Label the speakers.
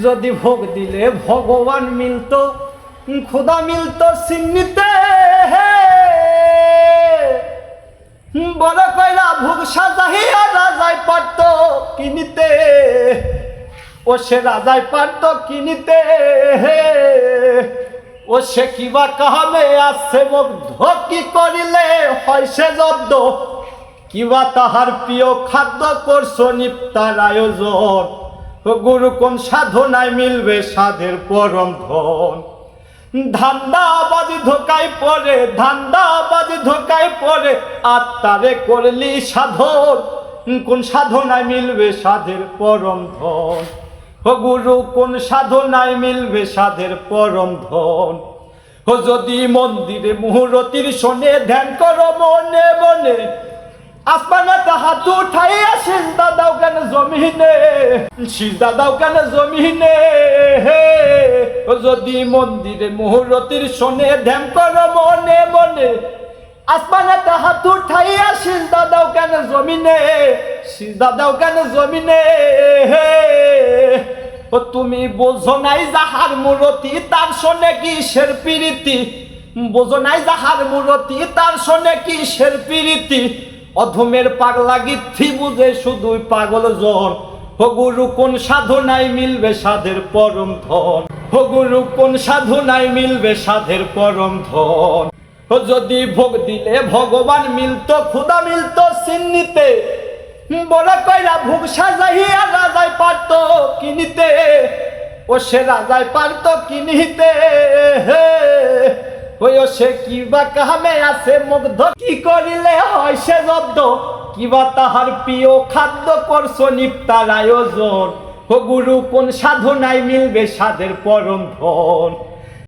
Speaker 1: যদি ভোগ দিলে ভগবান মিলতো, খুদা মিলতো চিহ্নিতে, বড় কইরা ভোগ সাজাইয়া রাজাই পারতো কিনিতে, ও সে রাজাই পারতো কিনিতে, ও সে কিবা কাহামে আছে মুগ্ধ, কি করিলে হয় সে জব্দ, কিবা তাহার প্রিয় খাদ্য করছো নিপ্তার আয়োজন, গুরু কোন সাধনায় মিলবে সাধের পরম ধন। ধান্দাবাজি ধোকায় পড়ে, ধান্দাবাজি ধোকায় পড়ে, আত্মারে করলি সাধন, কোন সাধনায় মিলবে সাধের পরম ধন। ও গুরু কোন সাধনায় মিলবে সাধের পরম ধন। ও যদি মন্দিরে মুহুরতির শোনে ধ্যান করো মনে মনে, আসমানাতে হাত উঠাইয়া সিজদা দাও কেন জমিনে, সিজদা দাও কেন জমিনে। ও যদি মন্দিরে মুহুরতির শোনে ধ্যান করো মনে মনে, আসমানাতে হাত উঠাইয়া সিজদা দাও কেন জমিনে, সিজদা দাও কেন জমিনে। ও তুমি বোঝো নাই যাহার মূরতি তার শোনে কিসের প্রীতি, বোঝো নাই যাহার মূরতি তার শোনে কিসের প্রীতি, অধমের পাগলা গিথি বুঝে শুধুই পাগল জন। ও গুরু কোন সাধনায় মিলবে সাধের পরম ধন, ও গুরু কোন সাধনায় মিলবে সাধের পরম ধন। ও যদি ভোগ দিলে ভগবান মিলতো, খুদা মিলতো চিহ্নিতে, বড় কইরা ভোগ সাজাইয়া রাজাই পারতো কিনিতে, ও সে রাজাই পারতো কিনিতে, ওই ও সে কিবা কাহামে আছে মুগ্ধ, কি করিলে হয় সে জব্দ, কিবা তাহার প্রিয় খাদ্য করছো নিপ্তার আয়োজন। ও গুরু কোন সাধনায় মিলবে সাধের পরম ধন।